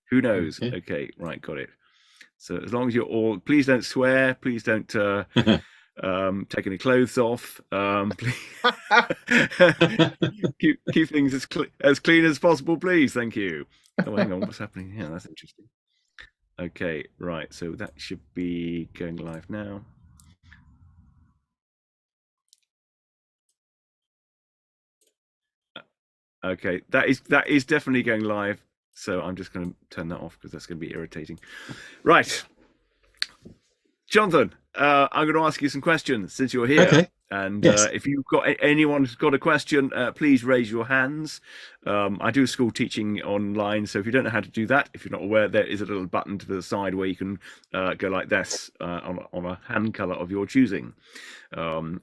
Who knows? Okay. Okay, right, got it. So as long as you're all, please don't swear. Please don't take any clothes off. Keep things as clean as possible, please. Thank you. Oh, hang on, what's happening here? That's interesting. Okay, right. So that should be going live now. Okay, that is definitely going live. So I'm just going to turn that off because that's going to be irritating. Right, Jonathan, I'm going to ask you some questions since you're here. Okay. And Yes. if you've got anyone who's got a question, please raise your hands. I do school teaching online, so if you don't know how to do that, if you're not aware, there is a little button to the side where you can go like this on a hand color of your choosing. And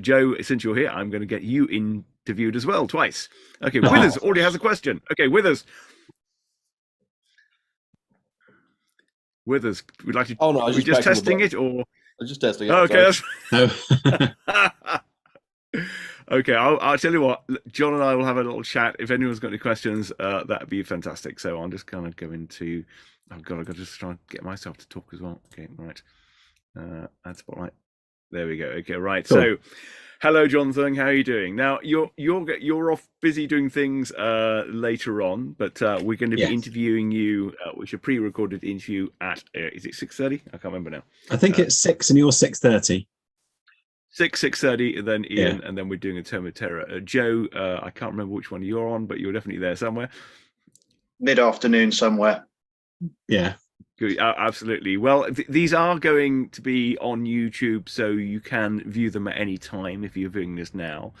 Joe, since you're here, I'm going to get you interviewed as well twice. Okay, Withers Oh, already has a question. Okay, Withers, we'd like to. Oh no, I Are was we just just pressing the testing button. it, or I was just testing it. okay? Sorry. no. Okay, I'll tell you what. John and I will have a little chat. If anyone's got any questions, that'd be fantastic. So I'm just kind of going to. Oh God, I've got to just try and get myself to talk as well. Okay, right. Add spotlight. There we go. Okay, right. Cool. So, hello, Jonathan. How are you doing? Now, you're off busy doing things later on, but we're going to be Yes. interviewing you, which a pre-recorded interview at is it 6:30? I can't remember now. I think it's 6 and you're 6:30. 6:30, and then Yeah. Ian, and then we're doing a Term of Terror. Joe, I can't remember which one you're on, but you're definitely there somewhere. Mid-afternoon somewhere. Yeah. Good, absolutely. Well, these are going to be on YouTube, so you can view them at any time if you're viewing this now.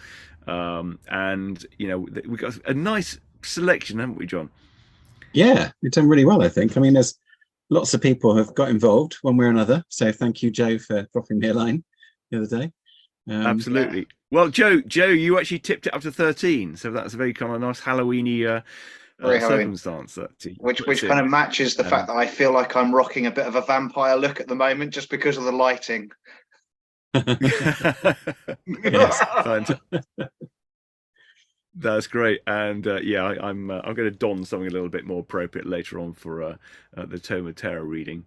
And you know, we've got a nice selection, haven't we, John? Yeah. You've done really well, I think. I mean, there's lots of people have got involved one way or another. So thank you, Joe, for dropping me a line the other day. Absolutely. Yeah. Well, Joe, you actually tipped it up to 13, so that's a very kind of nice Halloweeny circumstance. That which kind of matches the fact that I feel like I'm rocking a bit of a vampire look at the moment, just because of the lighting. Yes, that's great, and yeah, I'm going to don something a little bit more appropriate later on for the Tome of Terror reading.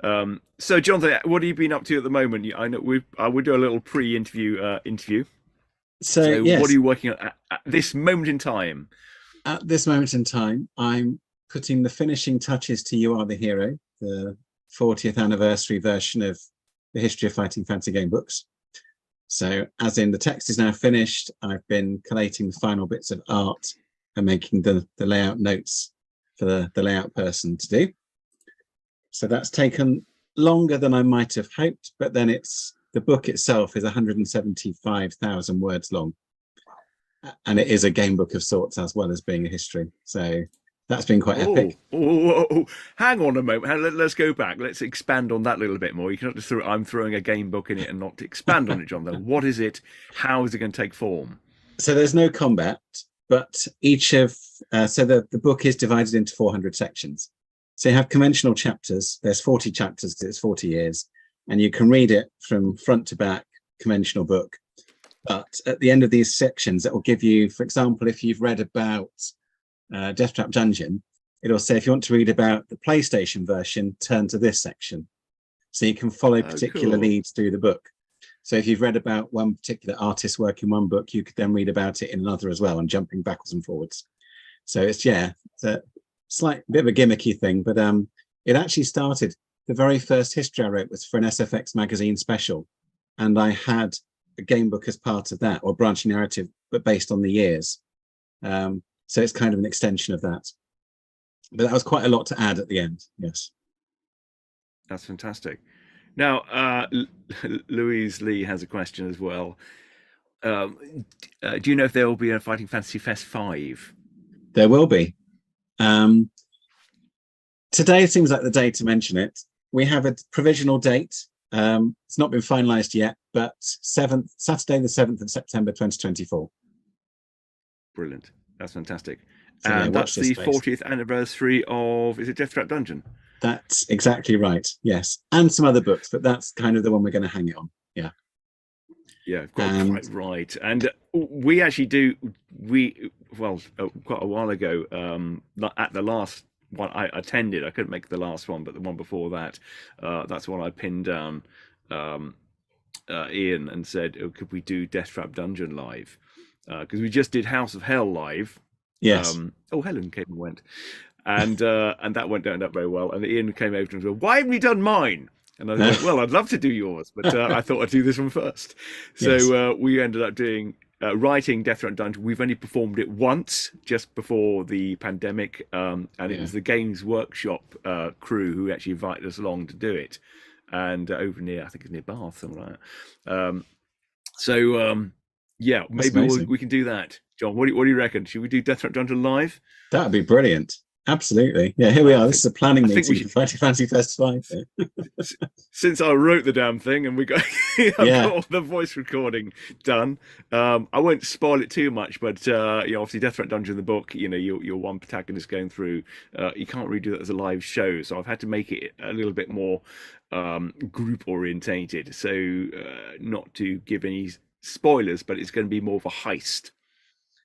So, Jonathan, what have you been up to at the moment? I know I would do a little pre-interview interview. So yes. What are you working on at this moment in time? At this moment in time, I'm putting the finishing touches to You Are the Hero, the 40th anniversary version of the History of Fighting Fantasy game books. So as in the text is now finished, I've been collating the final bits of art and making the layout notes for the layout person to do. So that's taken longer than I might have hoped, but then the book itself is 175,000 words long. And it is a game book of sorts as well as being a history. So that's been quite epic. Hang on a moment. Let's go back. Let's expand on that a little bit more. You cannot just I'm throwing a game book in it and not expand on it, John. Though, what is it? How is it going to take form? So there's no combat, but each of so the book is divided into 400 sections. So you have conventional chapters. There's 40 chapters because it's 40 years, and you can read it from front to back, conventional book. But at the end of these sections, it will give you, for example, if you've read about Death Trap Dungeon, it'll say if you want to read about the PlayStation version, turn to this section. So you can follow particular leads through the book. So if you've read about one particular artist's work in one book, you could then read about it in another as well, and jumping backwards and forwards. So it's a slight bit of a gimmicky thing, but it actually started, the very first history I wrote was for an SFX magazine special. And I had a game book as part of that, or branching narrative, but based on the years. So it's kind of an extension of that. But that was quite a lot to add at the end, yes. That's fantastic. Now, Louise Lee has a question as well. Do you know if there will be a Fighting Fantasy Fest 5? There will be. Today seems like the day to mention it. We have a provisional date. It's not been finalised yet, but Saturday the 7th of September 2024. Brilliant. That's fantastic. So, and that's the 40th anniversary of, is it Death Trap Dungeon? That's exactly right, yes. And some other books, but that's kind of the one we're going to hang it on, yeah. Yeah, quite right. And we actually quite a while ago, at the last one I attended. I couldn't make the last one, but the one before that, that's one I pinned down Ian and said, oh, could we do Death Trap Dungeon live? Because we just did House of Hell live. Yes. Helen came and went, and that went down very well. And Ian came over and said, "Why haven't you done mine?" And I went, "Well, I'd love to do yours, but I thought I'd do this one first." So Yes. we ended up doing writing Death Trap Dungeon. We've only performed it once, just before the pandemic, and it was the Games Workshop crew who actually invited us along to do it, and over near, I think it's near Bath, something like that. Yeah, maybe we can do that. John, what do you reckon? Should we do Death Trap Dungeon live? That would be brilliant. Absolutely. Yeah, here we are. This is a planning meeting for Fighting Fantasy Fest 5. Since I wrote the damn thing and we got, got all the voice recording done, I won't spoil it too much, but obviously Death Trap Dungeon, the book, you're one protagonist going through. You can't really do that as a live show, so I've had to make it a little bit more group orientated. So not to give any spoilers, but it's going to be more of a heist.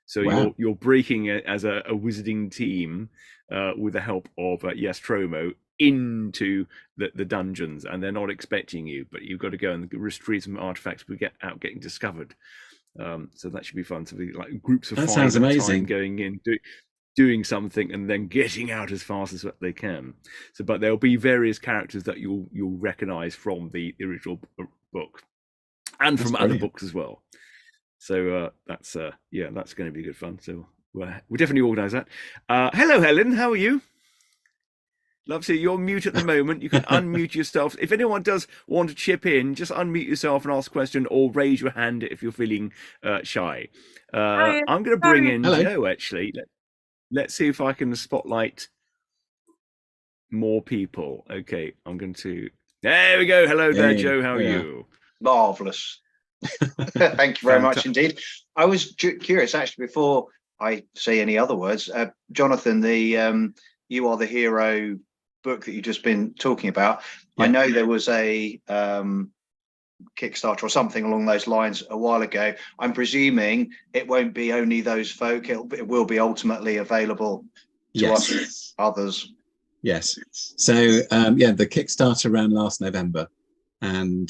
So you're breaking it as a wizarding team with the help of Yastromo into the dungeons, and they're not expecting you, but you've got to go and retrieve some artifacts without getting discovered. So that should be fun. So like groups of 5 sounds amazing. Going in, doing something, and then getting out as fast as they can. So, but there'll be various characters that you'll recognise from the original book, and from other books as well. So that's going to be good fun. So we'll definitely organise that. Hello, Helen. How are you? Love to see you. You're mute at the moment. You can unmute yourself. If anyone does want to chip in, just unmute yourself and ask a question, or raise your hand if you're feeling shy. I'm going to bring in Joe, actually. Let's see if I can spotlight more people. Okay, I'm going to... There we go. Hello there, Joe. How are you? Marvellous. Thank you very much indeed. I was curious, actually, before I say any other words, Jonathan, the You Are the Hero book that you've just been talking about, I know there was a Kickstarter or something along those lines a while ago. I'm presuming it won't be only those folk, it will be ultimately available to us others. Yes. So the Kickstarter ran last November, and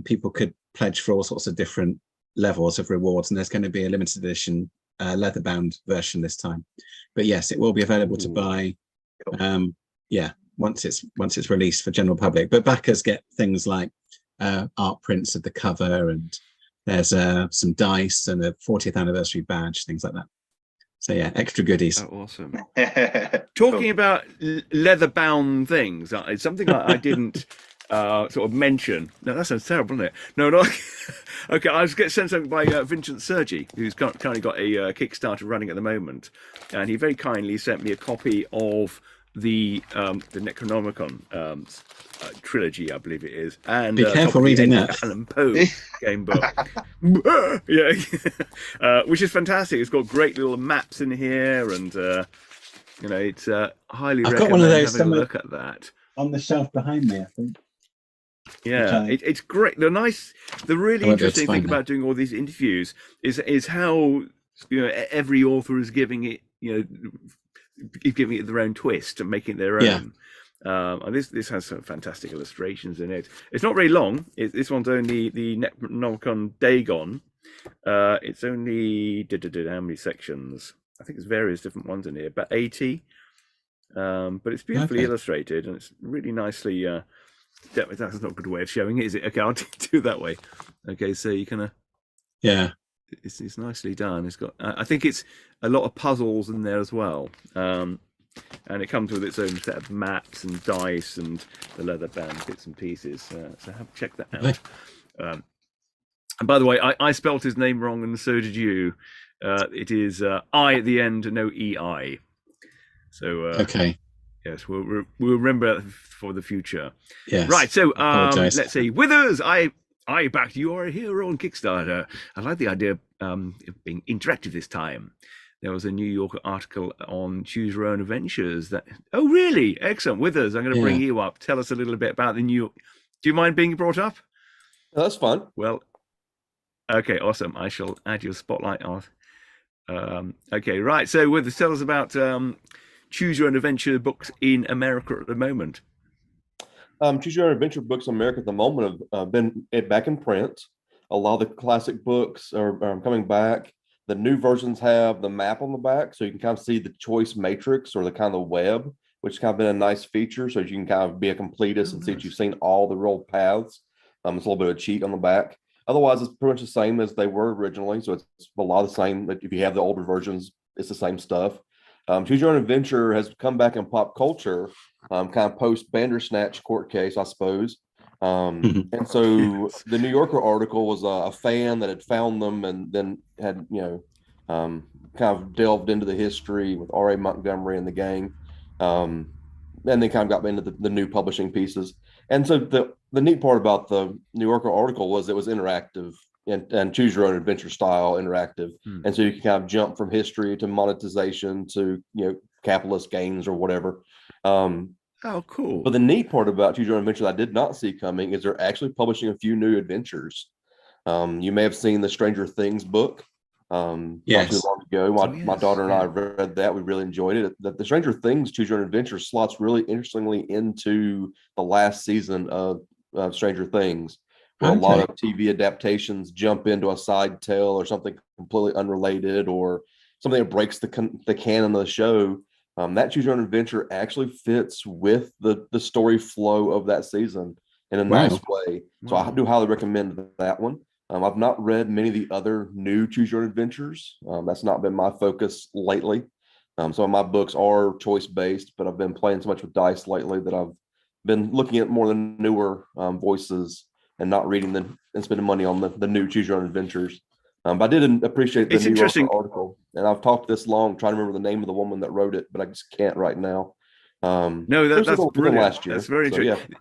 people could pledge for all sorts of different levels of rewards, and there's going to be a limited edition leather-bound version this time. But yes, it will be available to buy once it's released for general public. But backers get things like art prints of the cover, and there's some dice and a 40th anniversary badge, things like that. So yeah, extra goodies. Oh, awesome. Talking about leather-bound things, it's something I didn't sort of mention. No, that sounds terrible, doesn't it? No, not okay. I was getting sent something by Vincent Sergi, who's currently got a Kickstarter running at the moment, and he very kindly sent me a copy of the Necronomicon trilogy, I believe it is, and be careful reading that. Allan Poe game book, which is fantastic. It's got great little maps in here, and it's highly. I've got one of those. Having a look at that on the shelf behind me, I think. Yeah, it's great. The really interesting thing about doing all these interviews is how every author is giving it giving it their own twist and making it their own. And this has some fantastic illustrations in it. It's not very long. This one's only the Necronomicon Dagon. It's only how many sections? I think there's various different ones in here, but 80. But it's beautifully illustrated, and it's really nicely. That's not a good way of showing it, is it? Okay, I'll do it that way. Okay, so you kind of it's nicely done. It's got I think it's a lot of puzzles in there as well, and it comes with its own set of maps and dice and the leather bound bits and pieces. So check that out. And by the way, I spelt his name wrong, and so did you. It is I at the end, no EI. So yes, we'll remember that for the future. Yes. Right. So let's see. Withers, I backed You Are a Hero on Kickstarter. I like the idea of being interactive this time. There was a New Yorker article on Choose Your Own Adventures. Oh, really? Excellent. Withers, I'm going to bring you up. Tell us a little bit about the new. Do you mind being brought up? Oh, that's fun. Well, okay, awesome. I shall add your spotlight on. Okay, right. So Withers, tell us about choose your own adventure books in America at the moment? Choose Your Own Adventure books in America at the moment have been back in print. A lot of the classic books are coming back. The new versions have the map on the back, so you can kind of see the choice matrix or the kind of web, which has kind of been a nice feature. So you can kind of be a completist and see that you've seen all the rolled paths. It's a little bit of a cheat on the back. Otherwise, it's pretty much the same as they were originally. So it's a lot of the same. If you have the older versions, it's the same stuff. Choose Your Own Adventure has come back in pop culture, kind of post Bandersnatch court case, I suppose. And so the New Yorker article was a fan that had found them and then had, kind of delved into the history with R.A. Montgomery and the gang. And then kind of got into the new publishing pieces. And so the neat part about the New Yorker article was it was interactive and choose your own adventure style interactive. And so you can kind of jump from history to monetization to, capitalist gains or whatever. Oh, cool. But the neat part about Choose Your Own Adventure that I did not see coming is they're actually publishing a few new adventures. You may have seen the Stranger Things book not too long ago. My daughter and I read that. We really enjoyed it. The Stranger Things Choose Your Own Adventure slots really interestingly into the last season of Stranger Things, where a lot of TV adaptations jump into a side tale or something completely unrelated or something that breaks the canon of the show. That Choose Your Own Adventure actually fits with the story flow of that season in a nice way. So I do highly recommend that one. I've not read many of the other new Choose Your Own Adventures. That's not been my focus lately. Some of my books are choice based, but I've been playing so much with dice lately that I've been looking at more of the newer voices and not reading and spending money on the new Choose Your Own Adventures. But I did appreciate the New Yorker article, and I've talked this long trying to remember the name of the woman that wrote it, but I just can't right now. No, that's brilliant. Last year. That's very interesting. Yeah.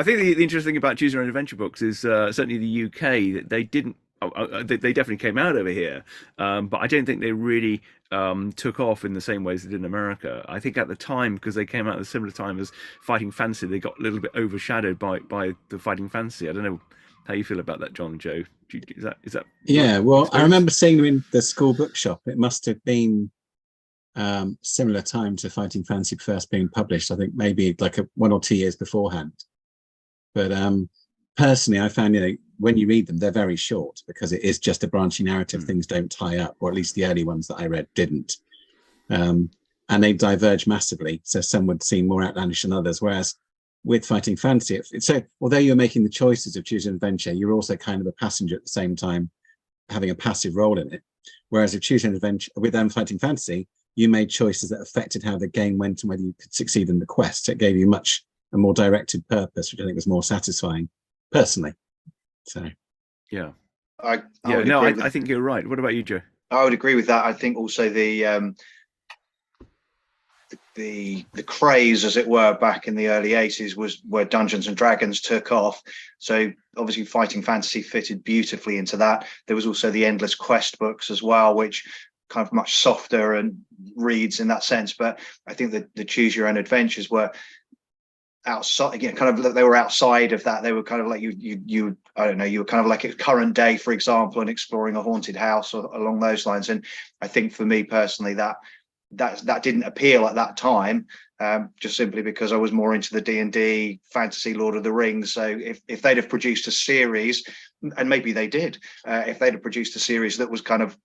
I think the interesting thing about Choose Your Own Adventure books is certainly the UK that they didn't. They definitely came out over here, but I don't think they really took off in the same way as they did in America. I think at the time, because they came out at a similar time as Fighting Fantasy, they got a little bit overshadowed by the Fighting Fantasy. I don't know how you feel about that, John and Joe. Is that yeah? Well, experience? I remember seeing them in the school bookshop. It must have been similar time to Fighting Fantasy first being published. I think maybe like 1 or 2 years beforehand. But personally, I found when you read them, they're very short because it is just a branching narrative. Things don't tie up, or at least the early ones that I read didn't. And they diverge massively. So some would seem more outlandish than others. Whereas with Fighting Fantasy, so although you're making the choices of choosing adventure, you're also kind of a passenger at the same time, having a passive role in it. Whereas with choosing adventure, with Fighting Fantasy, you made choices that affected how the game went and whether you could succeed in the quest. So it gave you a more directed purpose, which I think was more satisfying personally. So, yeah, I think you're right. What about you, Joe? I would agree with that. I think also the craze, as it were, back in the early 80s was where Dungeons and Dragons took off. So obviously Fighting Fantasy fitted beautifully into that. There was also the Endless Quest books as well, which kind of much softer and reads in that sense. But I think that the Choose Your Own Adventures were outside, kind of, they were outside of that. They were kind of like you I don't know, you were kind of like a current day, for example, and exploring a haunted house or along those lines. And I think for me personally, that didn't appeal at that time, just simply because I was more into the D&D, fantasy, Lord of the Rings. So if they'd have produced a series, and maybe they did, if they'd have produced a series that was kind of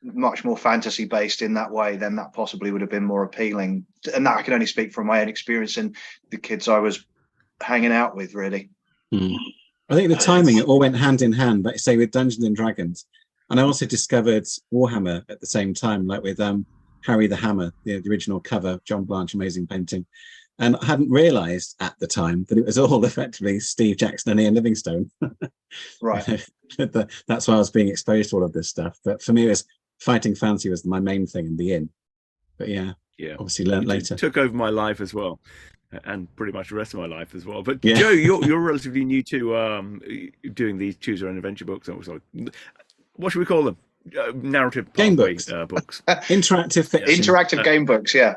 much more fantasy based in that way, then that possibly would have been more appealing. And that I can only speak from my own experience and the kids I was hanging out with, really. I think the timing, it all went hand in hand, like say with Dungeons and Dragons. And I also discovered Warhammer at the same time, like with Harry the Hammer, the original cover, John Blanche, amazing painting. And I hadn't realized at the time that it was all effectively Steve Jackson and Ian Livingstone. Right. That's why I was being exposed to all of this stuff. But for me, it was Fighting Fantasy was my main thing in the inn. But yeah, obviously learned later. Took over my life as well, and pretty much the rest of my life as well. But Joe, you're relatively new to doing these Choose Your Own Adventure books. What should we call them? Narrative game books. Books. Interactive fiction. Interactive game books, yeah.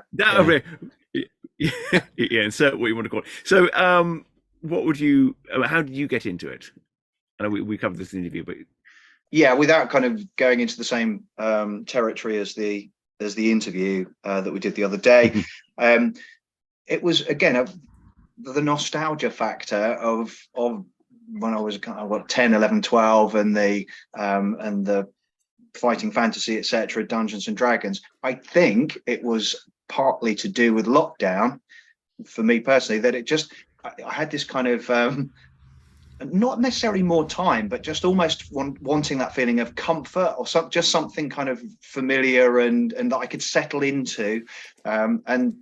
Insert what you want to call it. So how did you get into it? I know we covered this in the interview, but yeah, without kind of going into the same territory as the as the interview that we did the other day. It was again the nostalgia factor of when I was kind of 10, 11, 12, and the fighting fantasy, etc., Dungeons and Dragons. I think it was partly to do with lockdown for me personally, that it just I had this kind of not necessarily more time, but just almost wanting that feeling of comfort, or just something kind of familiar and that I could settle into. And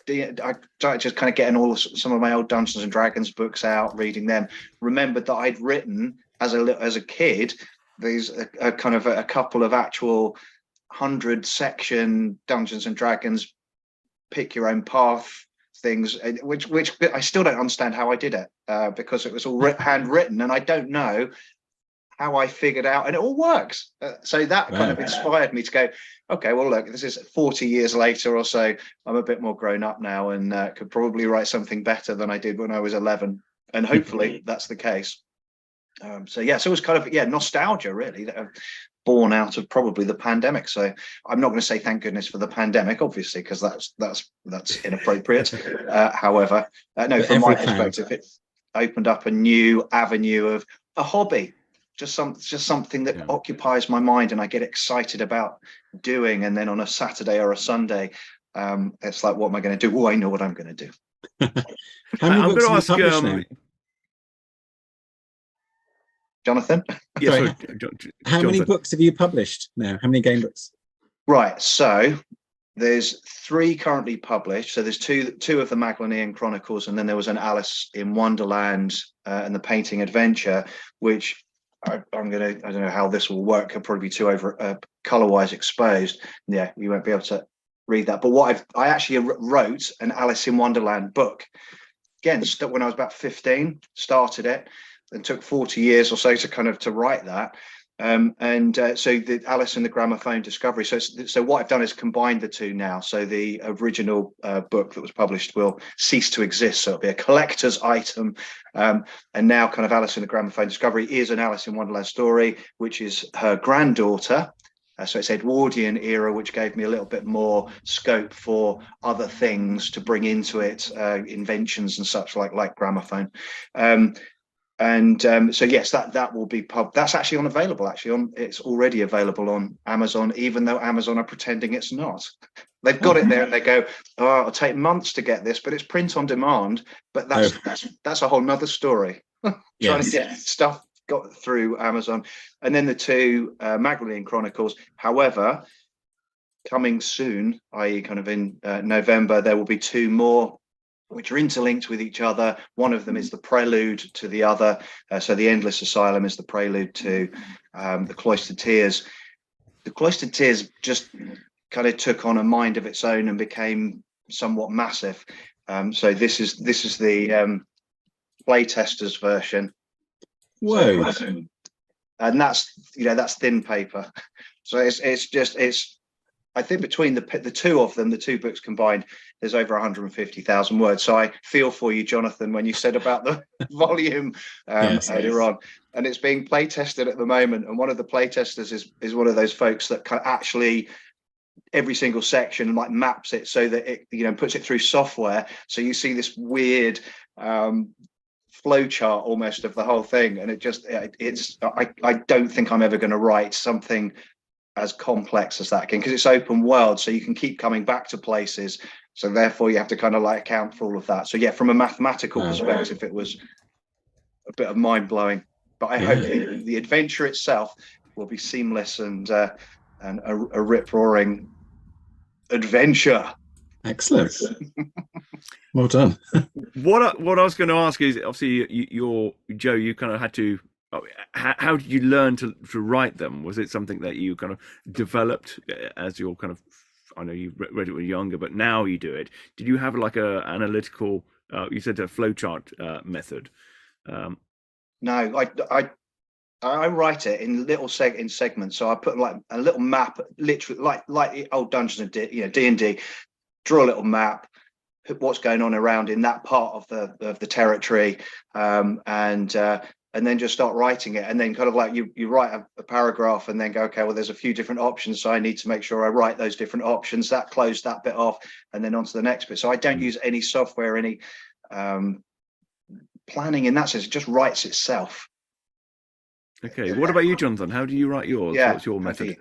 I started just kind of getting some of my old Dungeons and Dragons books out, reading them. Remembered that I'd written as a kid these a kind of a couple of actual 100-section Dungeons and Dragons pick your own path things, which I still don't understand how I did it, because it was all handwritten, and I don't know how I figured out, and it all works. So that kind of inspired me to go, okay, well, look, this is 40 years later or so. I'm a bit more grown up now, and could probably write something better than I did when I was 11, and hopefully that's the case. So it was kind of nostalgia really, that born out of probably the pandemic. So I'm not going to say thank goodness for the pandemic, obviously, because that's inappropriate. However, no, from my perspective, it opened up a new avenue of a hobby, just something that occupies my mind and I get excited about doing. And then on a Saturday or a Sunday, it's like, what am I going to do? Oh, I know what I'm going to do. How many books have you published now? Jonathan? Sorry, how many books have you published now? How many game books? Right, so there's 3 currently published. So there's two of the McNeil Chronicles, and then there was an Alice in Wonderland and the Painting Adventure, which I don't know how this will work. It'll probably be too over color-wise exposed. Yeah, you won't be able to read that. But I actually wrote an Alice in Wonderland book. Again, when I was about 15, started it, and took 40 years or so to write that. So the Alice in the Gramophone Discovery. So what I've done is combined the two now. So the original book that was published will cease to exist. So it'll be a collector's item. And now kind of Alice in the Gramophone Discovery is an Alice in Wonderland story, which is her granddaughter. So it's Edwardian era, which gave me a little bit more scope for other things to bring into it, inventions and such like gramophone. So yes, that will be that's actually it's already available on Amazon, even though Amazon are pretending it's not. They've got it there and they go, oh, it'll take months to get this, but it's print on demand. But that's a whole nother story. Trying to get stuff got through Amazon. And then the 2 McNeil Chronicles, however, coming soon, i.e. kind of in November, there will be 2 more which are interlinked with each other. One of them is the prelude to the other. So the Endless Asylum is the prelude to the Cloistered Tears. The Cloistered Tears just kind of took on a mind of its own and became somewhat massive. So this is the playtester's version. Whoa! And that's thin paper. So it's I think between the 2 of them, the 2 books combined, there's over 150,000 words. So I feel for you, Jonathan, when you said about the volume earlier on. And it's being play tested at the moment. And one of the play testers is one of those folks that actually every single section like maps it so that it puts it through software. So you see this weird flow chart almost of the whole thing. And I don't think I'm ever going to write something as complex as that again, because it's open world, so you can keep coming back to places, so therefore you have to kind of account for all of that. So yeah, from a mathematical perspective, it was a bit of mind-blowing, but I hope the adventure itself will be seamless and a rip-roaring adventure. Excellent. Well done. What I was going to ask is, obviously Joe, you kind of had to, how did you learn to write them? Was it something that you kind of developed as you're kind of, I know you read it when you were younger, but now you do it. Did you have like a analytical, you said a flowchart method? No, I write it in little segments. So I put like a little map, literally like the old Dungeons and D&D, draw a little map, what's going on around in that part of the territory, and and then just start writing it, and then kind of like you write a paragraph and then go, okay, well, there's a few different options, so I need to make sure I write those different options, that close that bit off, and then on to the next bit. So I don't use any software, any planning in that sense. It just writes itself. Okay, what about you, Jonathan? How do you write yours? Yeah, What's your method?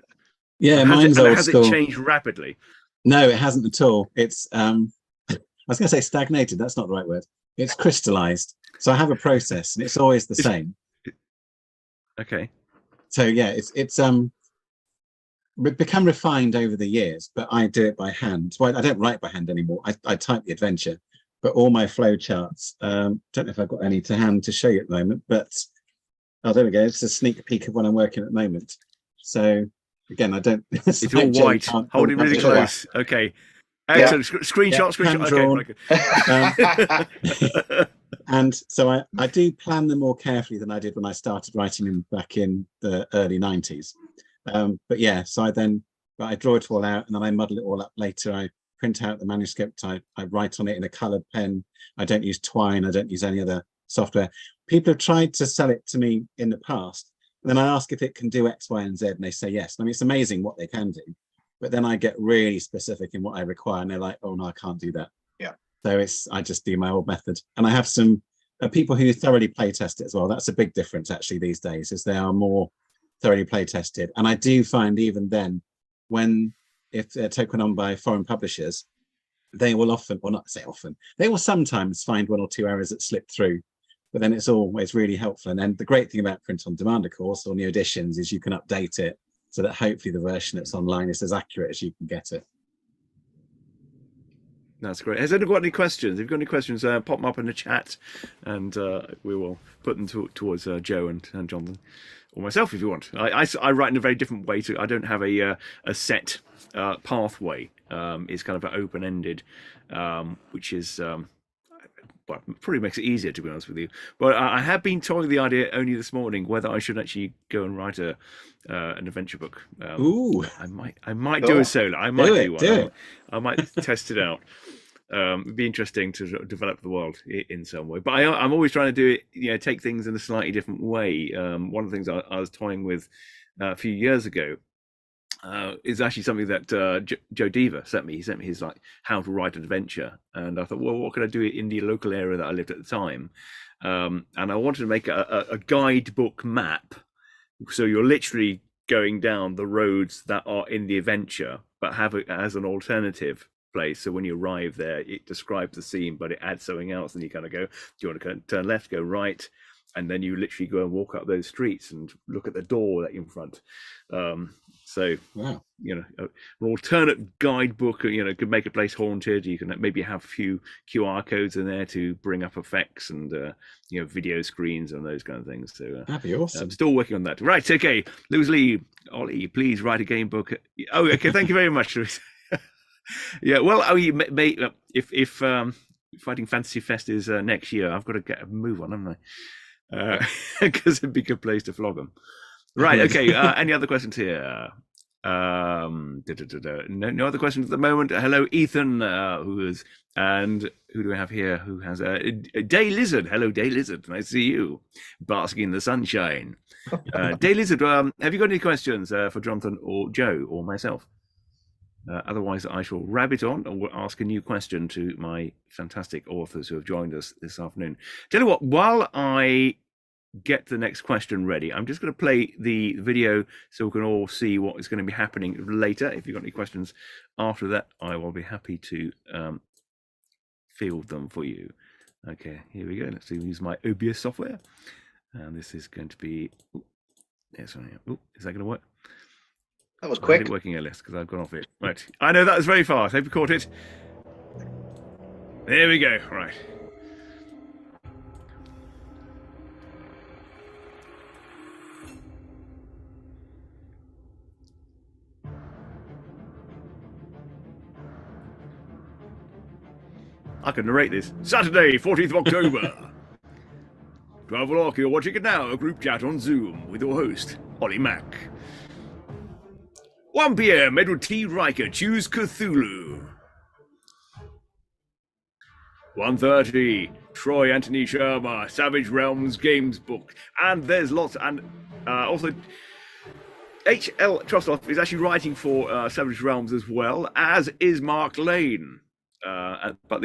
Yeah, mine's old has school. Has it changed rapidly? No, it hasn't at all. It's I was going to say stagnated. That's not the right word. It's crystallized. So I have a process, and it's always the same. Okay. So yeah, it's become refined over the years, but I do it by hand. Well, I don't write by hand anymore. I type the adventure, but all my flow charts. Don't know if I've got any to hand to show you at the moment, but oh, there we go. It's a sneak peek of what I'm working at the moment. So again, I don't. It's all white. Hold it really close. Okay. Excellent. Yeah. Screenshot. Okay. And so I do plan them more carefully than I did when I started writing them back in the early 90s. But yeah, so I draw it all out, and then I muddle it all up later. I print out the manuscript. I write on it in a colored pen. I don't use Twine. I don't use any other software. People have tried to sell it to me in the past. And then I ask if it can do X, Y, and Z, and they say yes. I mean, it's amazing what they can do. But then I get really specific in what I require, and they're like, "Oh no, I can't do that." Yeah. So I just do my old method, and I have some people who thoroughly play test it as well. That's a big difference actually these days, is they are more thoroughly play tested. And I do find even then, if they're taken on by foreign publishers, they will often, or not say often, they will sometimes find one or two errors that slip through. But then it's always really helpful. And then the great thing about print on demand, of course, or new editions, is you can update it so that hopefully the version that's online is as accurate as you can get it. That's great. Has anyone got any questions? If you've got any questions, pop them up in the chat, and we will put them towards Joe and Jonathan, or myself if you want. I write in a very different way. I don't have a set pathway. It's kind of an open-ended, which is well, probably makes it easier, to be honest with you. But I have been toying the idea only this morning whether I should actually go and write an adventure book. Ooh, I might do a solo. I might do one. I might test it out. It'd be interesting to develop the world in some way. But I'm always trying to do it, take things in a slightly different way. One of the things I was toying with a few years ago is actually something that Joe Deaver sent me. He sent me his how to write an adventure, and I thought, well, what could I do in the local area that I lived at the time? And I wanted to make a guidebook map, so you're literally going down the roads that are in the adventure, but have it as an alternative place. So when you arrive there, it describes the scene, but it adds something else, and you kind of go, do you want to turn left, go right? And then you literally go and walk up those streets and look at the door that you're in front. So, wow. An alternate guidebook, could make a place haunted. You can maybe have a few QR codes in there to bring up effects and, video screens and those kind of things. So that'd be awesome. I'm still working on that. Right. Okay. Loosely, Ollie, please write a game book. Oh, okay. Thank you very much, Louise. Yeah. Well, you may, if Fighting Fantasy Fest is next year, I've got to get a move on, haven't I? Because it'd be a good place to flog them. Right. Okay. Any other questions here? No other questions at the moment. Hello, Ethan. And who do we have here? Who has Day Lizard? Hello, Day Lizard. Nice to see you, basking in the sunshine. Day Lizard. Have you got any questions for Jonathan or Joe or myself? Otherwise, I shall rabbit on and will ask a new question to my fantastic authors who have joined us this afternoon. Tell you what, while I get the next question ready, I'm just going to play the video so we can all see what is going to be happening later. If you've got any questions after that, I will be happy to field them for you. Okay, here we go. Let's use my OBS software. And this is going to be... is that going to work? That was quick. It's working, Alice, because I've gone off it. Right. I know that was very fast. Hope you caught it. There we go. Right. I can narrate this. Saturday, 14th of October. 12 o'clock, you're watching it now. A group chat on Zoom with your host, Ollie Mack. 1 p.m. Edward T. Riker, Choose Cthulhu. 130, Troy Anthony Sherma, Savage Realms Games Book, and there's lots, and also H.L. Trustoff is actually writing for Savage Realms as well, as is Mark Lane. But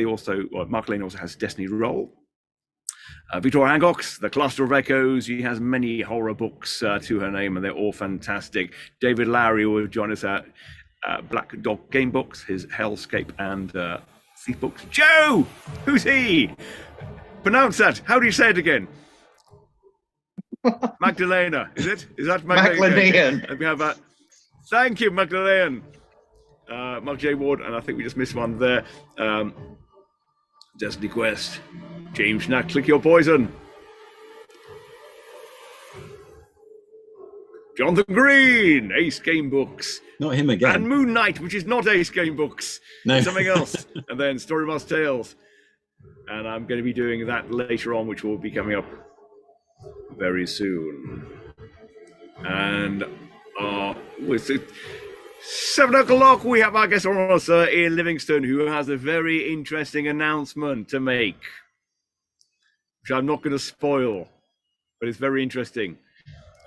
Mark Lane also has Destiny Roll. Victoria Hancock's The Cluster of Echoes. She has many horror books to her name, and they're all fantastic. David Lowry will join us at Black Dog Game Books, his Hellscape and Thief books. Joe! Who's he? Pronounce that. How do you say it again? Magdalena, is it? Is that Magdalena? And we have that. Thank you, Magdalena. Mark J. Ward, and I think we just missed one there. Destiny Quest. James Schnack, Click Your Poison. Jonathan Green, Ace Game Books. Not him again. And Moon Knight, which is not Ace Game Books. No. Something else. And then Story Must Tales. And I'm going to be doing that later on, which will be coming up very soon. And with 7 o'clock, we have our guest on us, Ian Livingston, who has a very interesting announcement to make, which I'm not going to spoil, but it's very interesting.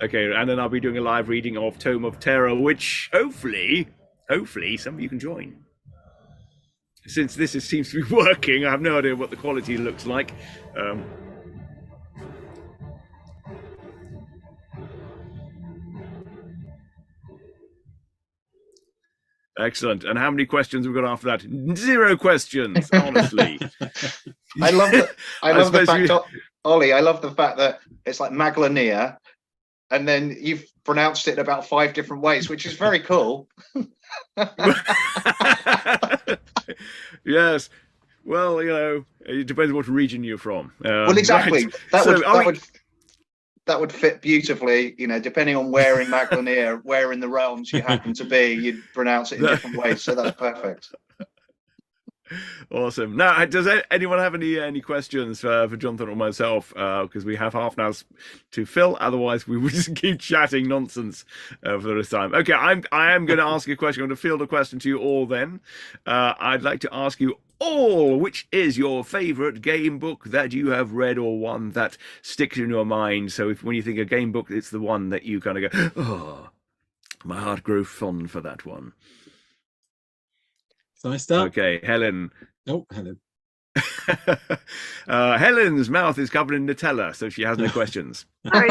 Okay, and then I'll be doing a live reading of Tome of Terror, which hopefully some of you can join. Since this seems to be working, I have no idea what the quality looks like. Excellent. And how many questions have we got after that? 0 questions, honestly. I love the fact, Ollie, I love the fact that it's like Magdalena, and then you've pronounced it in about 5 different ways, which is very cool. Yes. Well, it depends what region you're from. Well, exactly. Right. That would fit beautifully, depending on where in Magdalena, where in the realms you happen to be, you'd pronounce it in different ways. So that's perfect. Awesome. Now, does anyone have any questions for Jonathan or myself? Because we have half an hour to fill. Otherwise, we would just keep chatting nonsense for the rest of the time. Okay, I am going to ask you a question. I'm going to field a question to you all then. I'd like to ask you all, which is your favorite game book that you have read, or one that sticks in your mind? So when you think of game book, it's the one that you kind of go, oh, my heart grows fond for that one. So I start? Okay, Helen. Oh, Helen. Helen's mouth is covered in Nutella, so she has no questions. Sorry,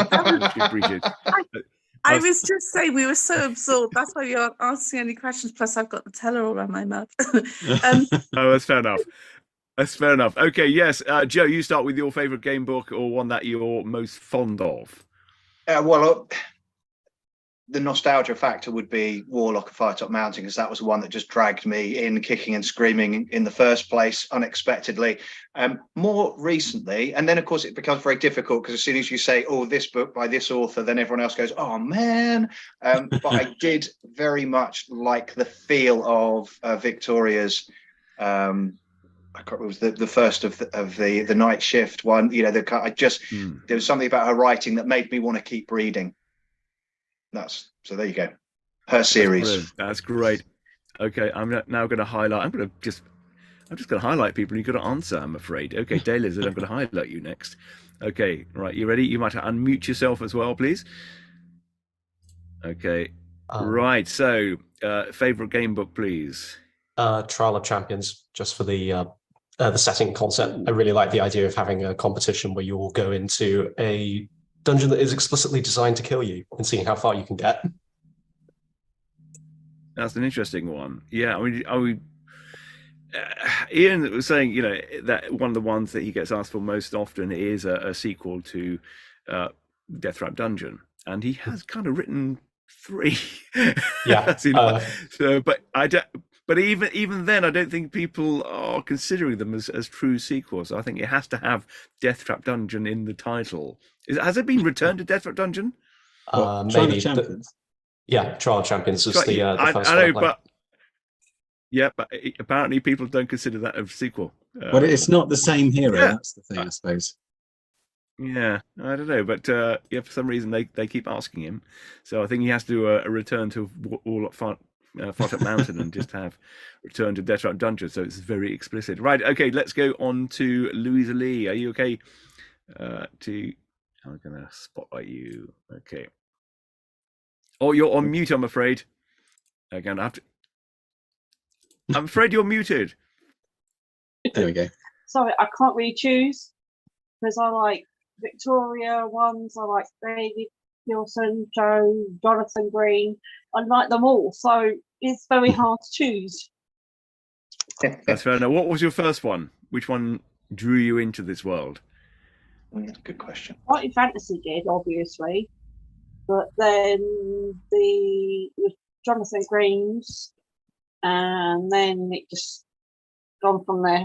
I That's- was just saying we were so absorbed. That's why you aren't asking any questions. Plus, I've got the teller all around my mouth. Oh, that's fair enough. That's fair enough. Okay, yes. Joe, you start with your favorite game book, or one that you're most fond of. The nostalgia factor would be Warlock of Firetop Mountain, because that was the one that just dragged me in kicking and screaming in the first place unexpectedly. More recently, and then of course it becomes very difficult, because as soon as you say, oh, this book by this author, then everyone else goes, oh man. But I did very much like the feel of Victoria's I can't remember, it was the first of the Night Shift one. There was something about her writing that made me want to keep reading. So there you go. Her series. That's great. Okay, I'm now going to highlight. I'm just going to highlight people. You've got to answer, I'm afraid. Okay, Daylizard, I'm going to highlight you next. Okay, right. You ready? You might unmute yourself as well, please. Okay. Right. So, favorite game book, please. Trial of Champions, just for the setting concept. I really like the idea of having a competition where you all go into a dungeon that is explicitly designed to kill you, and seeing how far you can get. That's an interesting one. Yeah, I mean, Ian was saying, that one of the ones that he gets asked for most often is a sequel to Death Trap Dungeon, and he has kind of written 3. Yeah. But even then, I don't think people are considering them as true sequels. I think it has to have Death Trap Dungeon in the title. Has it been returned to Death Trap Dungeon? Maybe. Trial of Champions is the first I know, one. but apparently people don't consider that a sequel. But it's not the same hero. Yeah. That's the thing, I suppose. Yeah, I don't know, but for some reason they keep asking him. So I think he has to do a return to Far Top Mountain and just have Return to Death Trap Dungeon. So it's very explicit. Right. Okay. Let's go on to Louisa Lee. Are you okay? I'm gonna spotlight you. Okay. Oh, you're on mute. I'm afraid. Again, I'm afraid you're muted. There we go. Sorry, I can't really choose because I like Victoria ones. I like David Wilson, Joe, Jonathan Green. I like them all, so it's very hard to choose. That's fair enough. What was your first one? Which one drew you into this world? Good question. Fighting Fantasy did, obviously, but then with Jonathan Green's, and then it just gone from there.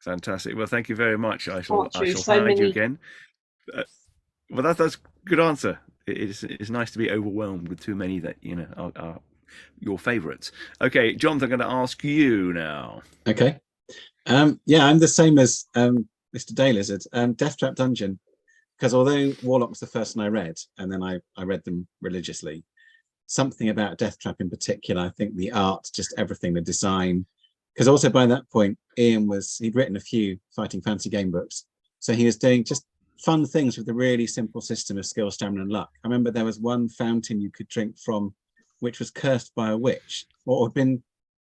Fantastic. Well, thank you very much. I shall choose hide you again. Well, that's a good answer. It's nice to be overwhelmed with too many that are your favourites. Okay, Jonathan, I'm going to ask you now. Okay. Yeah, I'm the same as Mr. Daylizard. Death Trap Dungeon, because although Warlock was the first one I read, and then I read them religiously, something about Death Trap in particular, I think the art, just everything, the design, because also by that point, he'd written a few Fighting Fantasy game books. So he was doing just fun things with a really simple system of skill, stamina, and luck. I remember there was one fountain you could drink from, which was cursed by a witch, or had been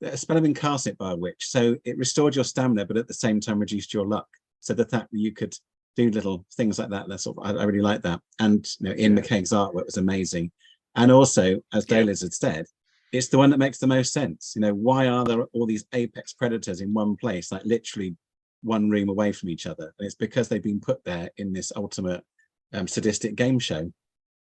a spell of incarnate by a witch. So it restored your stamina, but at the same time reduced your luck. So the fact that you could do little things like that, I really like that. And Ian McCaig's artwork was amazing. And also, as Daylizard had said, it's the one that makes the most sense. Why are there all these apex predators in one place, like literally one room away from each other? And it's because they've been put there in this ultimate sadistic game show.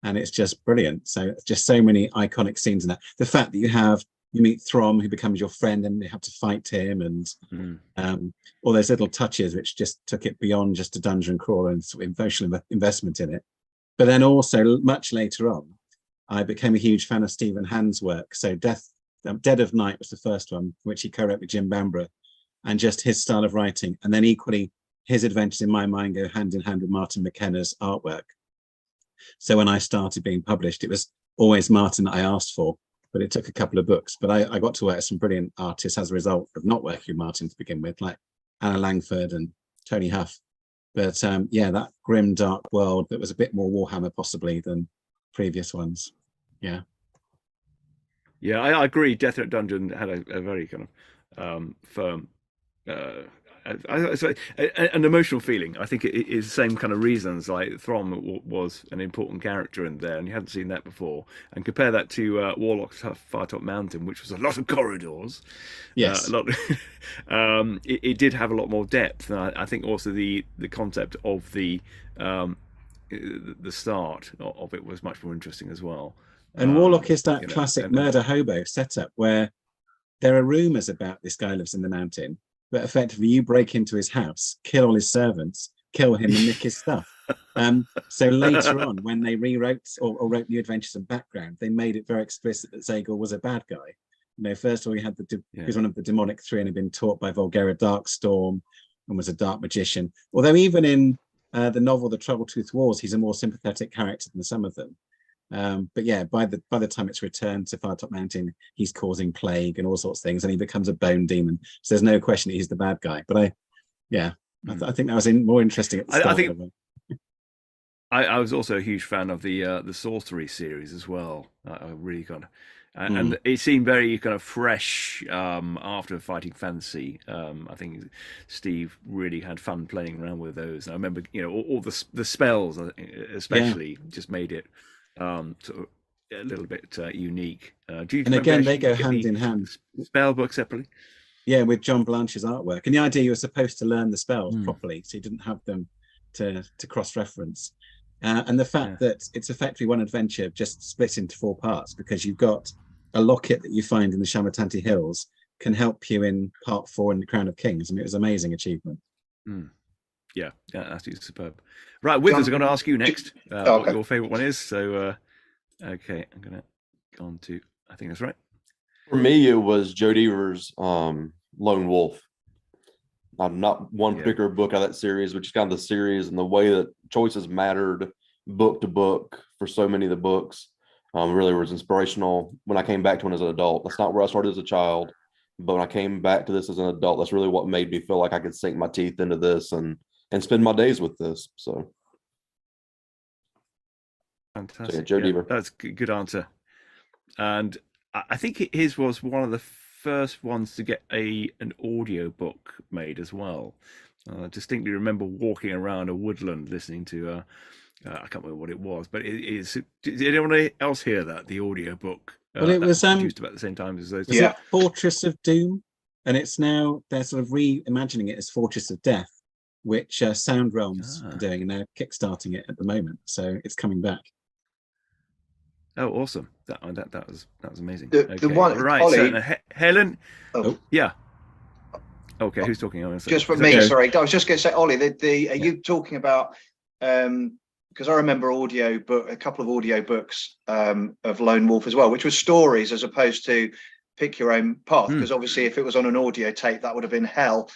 And it's just brilliant. So just so many iconic scenes in that. The fact that you meet Throm, who becomes your friend, and you have to fight him, and all those little touches which just took it beyond just a dungeon crawler and sort of emotional investment in it. But then also much later on, I became a huge fan of Stephen Hand's work. So Dead of Night was the first one, which he co-wrote with Jim Bamborough, and just his style of writing. And then equally, his adventures in my mind go hand in hand with Martin McKenna's artwork. So when I started being published, it was always Martin that I asked for, but it took a couple of books. But I got to work with some brilliant artists as a result of not working with Martin to begin with, like Anna Langford and Tony Huff. But that grim, dark world that was a bit more Warhammer possibly than previous ones. Yeah, I agree. Death Trap Dungeon had a very kind of firm an emotional feeling. I think it is the same kind of reasons. Like Throm was an important character in there, and you hadn't seen that before. And compare that to Warlock's Far Top Mountain, which was a lot of corridors. Yes, it did have a lot more depth. And I think also the concept of the start of it was much more interesting as well. And Warlock is that classic murder hobo setup where there are rumors about this guy lives in the mountain, but effectively you break into his house, kill all his servants, kill him and nick his stuff. So later on, when they rewrote or wrote new adventures and background, they made it very explicit that Zagor was a bad guy. First of all, he had he was one of the demonic three and had been taught by Volgera Darkstorm and was a dark magician. Although even in the novel The Troubletoothed Wars, he's a more sympathetic character than some of them. But yeah, by the time it's returned to Far Top Mountain, he's causing plague and all sorts of things, and he becomes a bone demon. So there's no question that he's the bad guy. But I think that was more interesting at the start. I think I was also a huge fan of the Sorcery series as well. I really kind of, and it seemed very kind of fresh after Fighting Fantasy. I think Steve really had fun playing around with those. And I remember, all the spells, especially, just made it sort of a little bit unique. And again, they go hand in hand. Spell book separately. Yeah, with John Blanche's artwork. And the idea you were supposed to learn the spells properly, so you didn't have them to cross-reference. And the fact that it's effectively one adventure just split into 4 parts, because you've got a locket that you find in the Shamatanti Hills can help you in part 4 in the Crown of Kings. I mean, it was an amazing achievement. Yeah, absolutely superb. Right, Withers, I'm going to ask you next what your favourite one is. So, okay, I'm going to go on to, I think that's right. For me, it was Joe Deaver's Lone Wolf. Not one particular book out of that series, but just kind of the series and the way that choices mattered book to book for so many of the books. Really was inspirational when I came back to it as an adult. That's not where I started as a child, but when I came back to this as an adult, that's really what made me feel like I could sink my teeth into this and spend my days with this. So, Fantastic. yeah, Joe Deaver. That's good answer. And I think his was one of the first ones to get an audio book made as well. I distinctly remember walking around a woodland listening to I can't remember what it was, but did anyone else hear that, the audio book? Well, it was produced about the same time as those. Was it Fortress of Doom? And it's now they're sort of reimagining it as Fortress of Death, which Sound Realms are doing, and they're kickstarting it at the moment. So it's coming back. Oh, awesome! That was amazing. The one, right, Ollie, so Helen. Oh. Yeah. Okay, who's talking? Just for me, sorry. I was just going to say, Ollie, are you talking about? Because I remember a couple of audio books of Lone Wolf as well, which was stories as opposed to pick your own path. Because obviously, if it was on an audio tape, that would have been hell.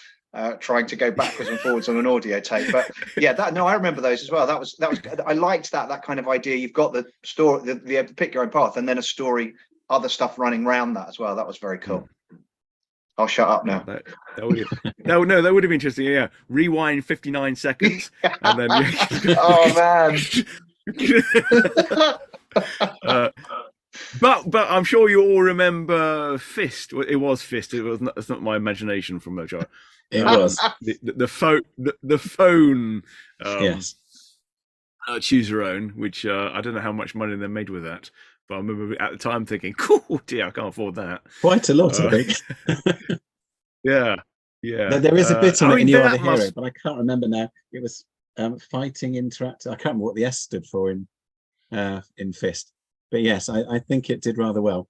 Trying to go backwards and forwards on an audio tape, but yeah, I remember those as well. That was I liked that kind of idea. You've got the story, the pick your own path, and then a story, other stuff running around that as well. That was very cool. I'll shut up now. That would that would have been interesting. Yeah, rewind 59 seconds, and then oh man. But I'm sure you all remember Fist. It was Fist. It's not my imagination from Mojo. It was the phone. Yes. Choose your own, which I don't know how much money they made with that, but I remember at the time thinking, "Cool, dear, I can't afford that." Quite a lot, I think. Yeah. There is a bit on it in You Are the Hero, but I can't remember now. It was Fighting Interactive. I can't remember what the S stood for in Fist. But yes, I think it did rather well.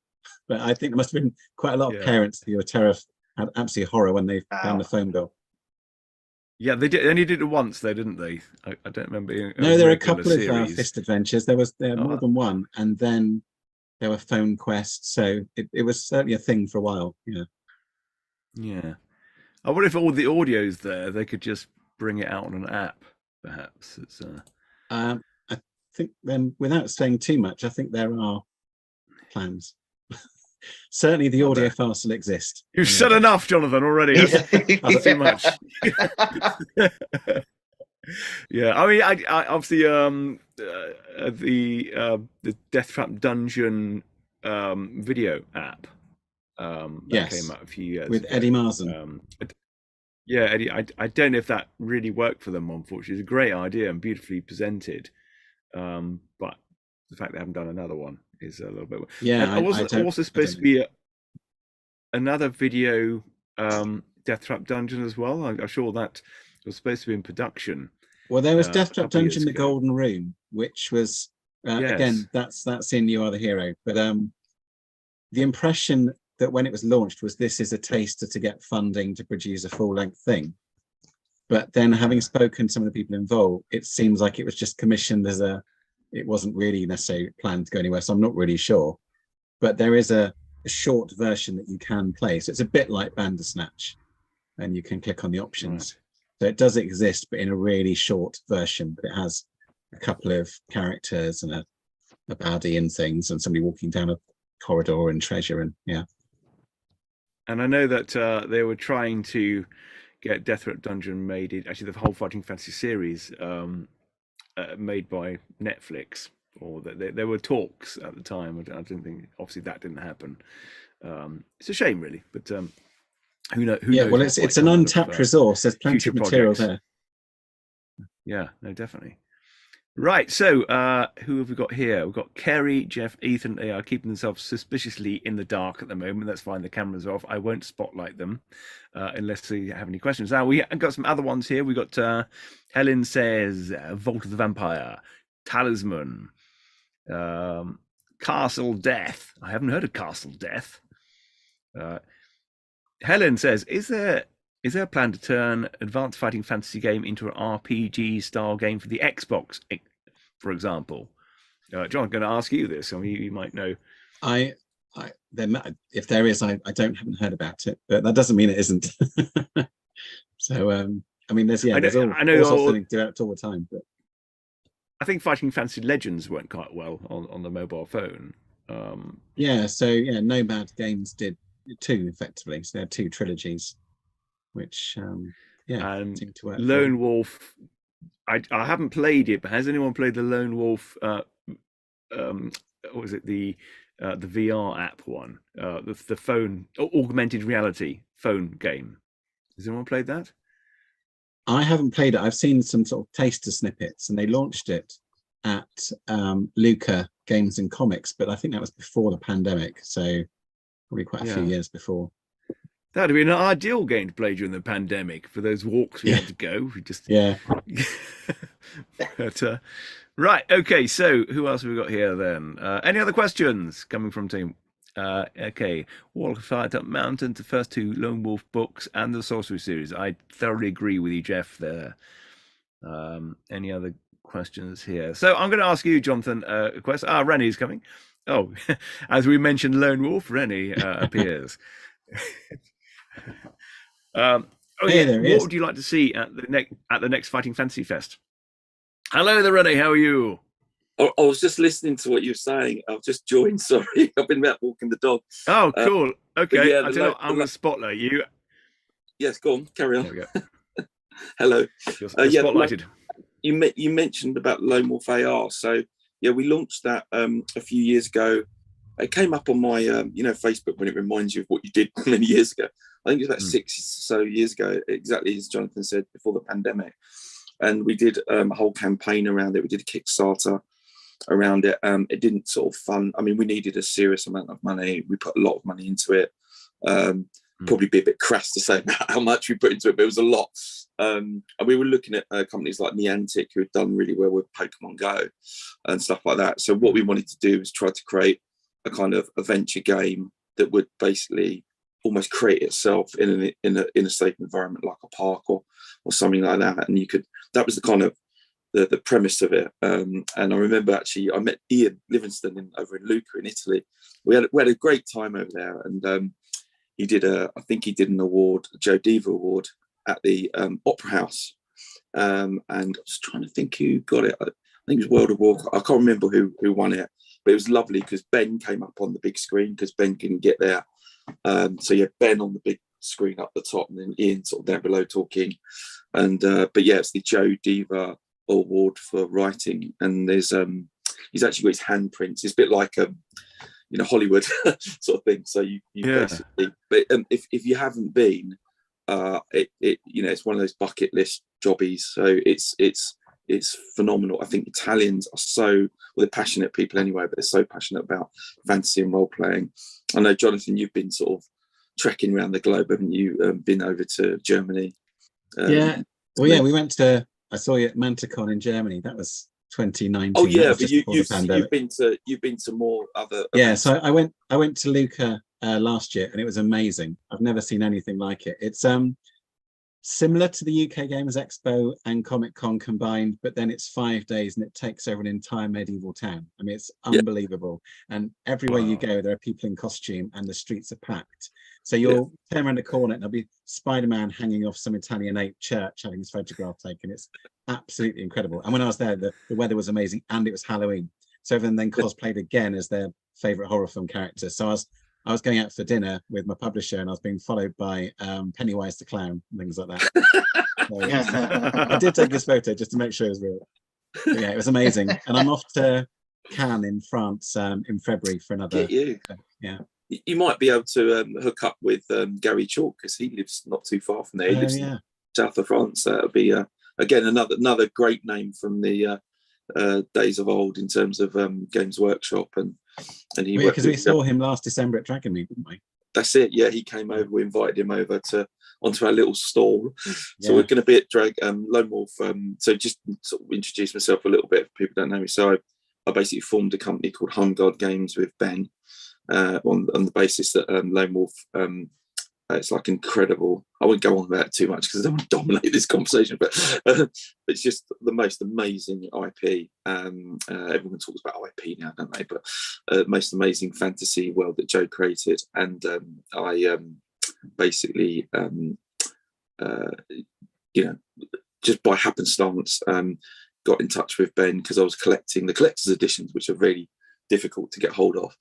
But I think there must have been quite a lot of parents who were had absolute horror when they found the phone bill. Yeah, they did. They only did it once, though, didn't they? I don't remember. No, there are a couple of Fist adventures. There were more than one, and then there were phone quests. So it was certainly a thing for a while. Yeah. Yeah. I wonder if all the audio's there, they could just bring it out on an app, perhaps. It's. I think then, without saying too much, I think there are plans. Certainly, the audio file still exists. You've said enough, Jonathan, already. That's too much. Yeah, I mean, I obviously the Death Trap Dungeon video app that came out a few years with ago. Eddie Marzen. Yeah, Eddie. I don't know if that really worked for them. Unfortunately, it's a great idea and beautifully presented, but the fact they haven't done another one is a little bit. Yeah, and also supposed to be another video Death Trap Dungeon as well. I'm sure that was supposed to be in production. Well, there was Death Trap Dungeon: The Golden Room, which was again that's in You Are the Hero. But the impression that when it was launched was this is a taster to get funding to produce a full-length thing. But then, having spoken to some of the people involved, it seems like it was just commissioned as it wasn't really necessarily planned to go anywhere. So I'm not really sure. But there is a short version that you can play. So it's a bit like Bandersnatch, and you can click on the options. Right. So it does exist, but in a really short version. But it has a couple of characters and a baddie and things, and somebody walking down a corridor and treasure, and yeah. And I know that they were trying to get Death Trap Dungeon made. Actually, the whole Fighting Fantasy series made by Netflix, or that there were talks at the time. I didn't think, obviously, that didn't happen. It's a shame, really, but who knows? Well, it's an untapped resource. There's plenty of material there. Yeah, no, definitely. Right, so who have we got here? We've got Kerry, Jeff, Ethan. They are keeping themselves suspiciously in the dark at the moment. That's fine. The cameras are off. I won't spotlight them unless they have any questions. Now, we got some other ones here. We got Helen says, Vault of the Vampire, Talisman, Castle Death. I haven't heard of Castle Death. Helen says, is there a plan to turn Advanced Fighting Fantasy game into an RPG style game for the Xbox, for example? John, I'm going to ask you this. I mean, you might know. If there is, I haven't heard about it, but that doesn't mean it isn't. So, I mean, there's all sorts of things to do all the time. But I think Fighting Fantasy Legends went quite well on the mobile phone. Yeah, so yeah, Nomad Games did 2 effectively. So they had 2 trilogies, which and seemed to work. Lone Wolf. I haven't played it, but has anyone played the Lone Wolf? What was it, the VR app one, the phone augmented reality phone game? Has anyone played that? I haven't played it. I've seen some sort of taster snippets, and they launched it at Luca Games and Comics, but I think that was before the pandemic, so probably quite a few years before. That'd be an ideal game to play during the pandemic for those walks we had to go. We just but, right, okay. So who else have we got here then? Any other questions coming from team? Okay, Wall of Fire Up Mountain, the first 2 Lone Wolf books, and the Sorcery series. I thoroughly agree with you, Jeff. There. Any other questions here? So I'm going to ask you, Jonathan, a question. Rennie's coming. Oh, as we mentioned, Lone Wolf, Rennie appears. What would you like to see at the next Fighting Fantasy Fest? Hello there, Rennie. How are you? I was just listening to what you're saying. I've just joined. Sorry, I've been out walking the dog. Oh, cool. Okay, yeah, I'm going to spotlight you. Yes, go on, carry on. There we go. Hello. You're spotlighted. You mentioned about Lone Wolf AR. So yeah, we launched that a few years ago. It came up on my Facebook when it reminds you of what you did many years ago. I think it was about 6 or so years ago, exactly as Jonathan said, before the pandemic. And we did a whole campaign around it. We did a Kickstarter around it. It didn't sort of fund. I mean, we needed a serious amount of money. We put a lot of money into it. Probably be a bit crass to say about how much we put into it, but it was a lot. And we were looking at companies like Niantic, who had done really well with Pokemon Go and stuff like that. So what we wanted to do was try to create a kind of adventure game that would basically almost create itself in a safe environment, like a park or something like that. And that was the kind of the premise of it. And I remember actually I met Ian Livingston over in Lucca in Italy. We had a great time over there, and he did I think he did an award, a Joe Diva award at the Opera House. And I was trying to think who got it. I think it was World of Warcraft. I can't remember who won it, but it was lovely because Ben came up on the big screen because Ben couldn't get there. So you had Ben on the big screen up the top, and then Ian sort of down below talking. And but yeah, it's the Joe Diva award for writing, and there's he's actually got his handprints. It's a bit like Hollywood sort of thing. So you basically, but if you haven't been, it's one of those bucket list jobbies. So it's phenomenal. I think Italians are they're passionate people anyway, but they're so passionate about fantasy and role playing. I know, Jonathan, you've been sort of trekking around the globe, haven't you? Been over to Germany. Yeah. Well, yeah, we went to. I saw you at Manticon in Germany. That was 2019. Oh yeah, but you've been to more other. Yeah, events. So I went to Lucca last year, and it was amazing. I've never seen anything like it. It's similar to the UK Gamers Expo and Comic Con combined, but then it's 5 days and it takes over an entire medieval town. I mean, it's unbelievable. And everywhere you go, there are people in costume and the streets are packed. So you'll turn around the corner and there'll be Spider-Man hanging off some Italianate church having his photograph taken. It's absolutely incredible. And when I was there, the weather was amazing and it was Halloween. So everyone then cosplayed again as their favorite horror film character. So I was going out for dinner with my publisher and I was being followed by Pennywise the Clown and things like that. So, I did take this photo just to make sure it was real. But yeah, it was amazing. And I'm off to Cannes in France in February for another. Get you. Yeah. You might be able to hook up with Gary Chalk because he lives not too far from there. He lives in south of France. That'll be again another great name from the days of old in terms of Games Workshop and he because we saw him last December at Dragon Meet, didn't we? That's it. Yeah, he came over. We invited him over onto our little stall. So we're going to be at Lone Wolf. So just sort of introduce myself a little bit if people don't know me. So I basically formed a company called Home Guard Games with Ben on the basis that Lone Wolf. It's like incredible. I won't go on about it too much because I don't want to dominate this conversation, but it's just the most amazing IP. Everyone talks about IP now, don't they? But most amazing fantasy world that Joe created, and I basically, just by happenstance, got in touch with Ben because I was collecting the collector's editions, which are really difficult to get hold of.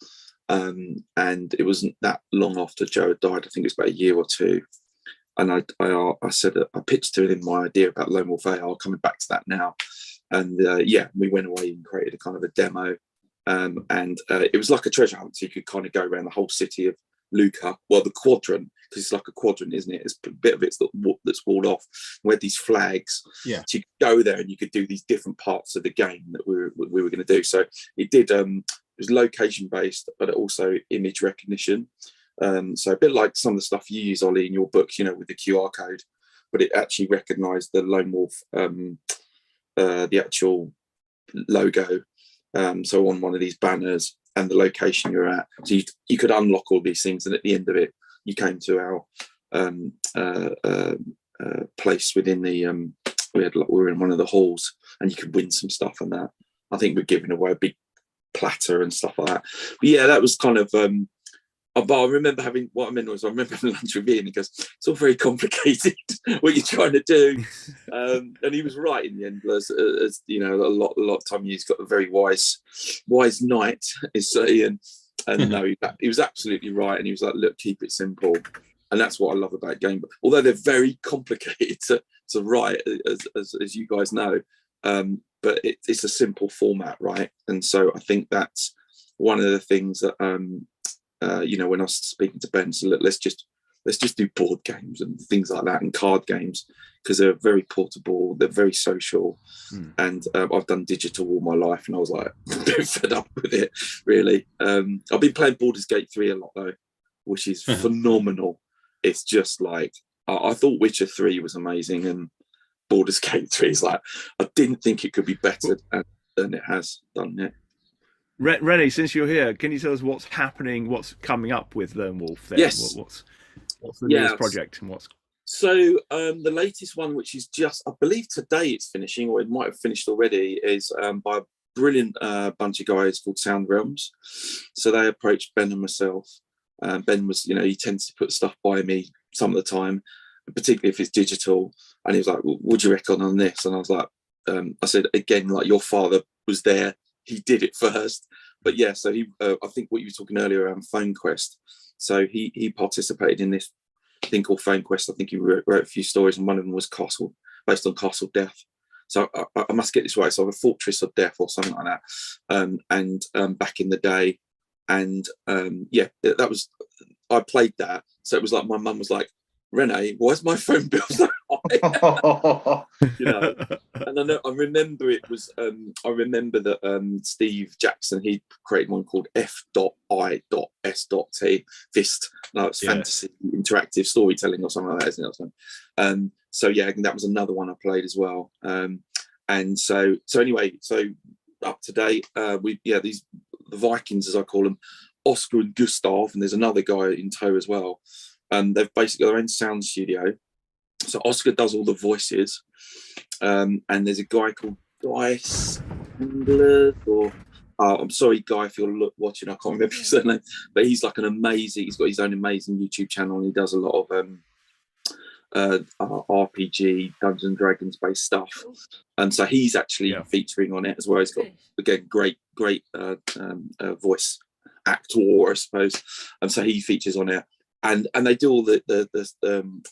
And it wasn't that long after Joe had died. I think it was about a year or two. And I said, I pitched to him my idea about Lone Wolf AR, coming back to that now. And we went away and created a kind of a demo. And it was like a treasure hunt. So you could kind of go around the whole city of Lucca, well, the quadrant, because it's like a quadrant, isn't it? It's a bit of it's that's walled off. We had these flags. Yeah. So you could go there and you could do these different parts of the game that we were going to do. So it did. It was location based, but also image recognition. So a bit like some of the stuff you use, Ollie, in your books, with the QR code, but it actually recognised the Lone Wolf, the actual logo. So on one of these banners and the location you're at, so you could unlock all these things, and at the end of it, you came to our place within the. We were in one of the halls, and you could win some stuff on that. I think we're giving away a big platter and stuff like that. But yeah, that was kind of. But I remember having lunch with Ian. He goes, "It's all very complicated what you're trying to do," and he was right in the end. As a lot of time he's got a very wise knight, is Ian, and no, he was absolutely right. And he was like, "Look, keep it simple," and that's what I love about Gamebook. Although they're very complicated to write, as you guys know, but it's a simple format, right? And so I think that's one of the things that. When I was speaking to Ben, so let's just do board games and things like that, and card games, because they're very portable, they're very social, and I've done digital all my life, and I was like a bit fed up with it, really. I've been playing Baldur's Gate 3 a lot though, which is phenomenal. It's just like I thought Witcher 3 was amazing, and Baldur's Gate 3 is like I didn't think it could be better than it has done it. Rennie, since you're here, can you tell us what's happening, what's coming up with Lone Wolf there? Yes. What's the newest project and what's... So the latest one, which is just, I believe today it's finishing, or it might have finished already, is by a brilliant bunch of guys called Sound Realms. So they approached Ben and myself. Ben was, he tends to put stuff by me some of the time, particularly if it's digital. And he was like, well, "What do you reckon on this?" And I was like, I said, again, like your father was there. He did it first, but yeah. So he, I think what you were talking earlier around Phone Quest. So he participated in this thing called Phone Quest. I think he wrote a few stories, and one of them was based on Castle Death. So I must get this right. So a Fortress of Death or something like that. And back in the day, and that was, I played that. So it was like my mum was like, "Renee, why is my phone bill so high?" And I remember it was I remember that Steve Jackson, he created one called F.I.S.T, Fist. No, it's fantasy interactive storytelling or something like that, isn't it? So yeah, that was another one I played as well. And so anyway, so up to date, the Vikings, as I call them, Oscar and Gustav, and there's another guy in tow as well. They've basically got their own sound studio. So Oscar does all the voices, and there's a guy called Guy Sandler, or I'm sorry, Guy, if you're watching, I can't remember his surname, but he's like he's got his own amazing YouTube channel, and he does a lot of RPG, Dungeons and Dragons based stuff, and so he's actually featuring on it as well. He's got, again, great voice actor, I suppose, and so he features on it. And they do all the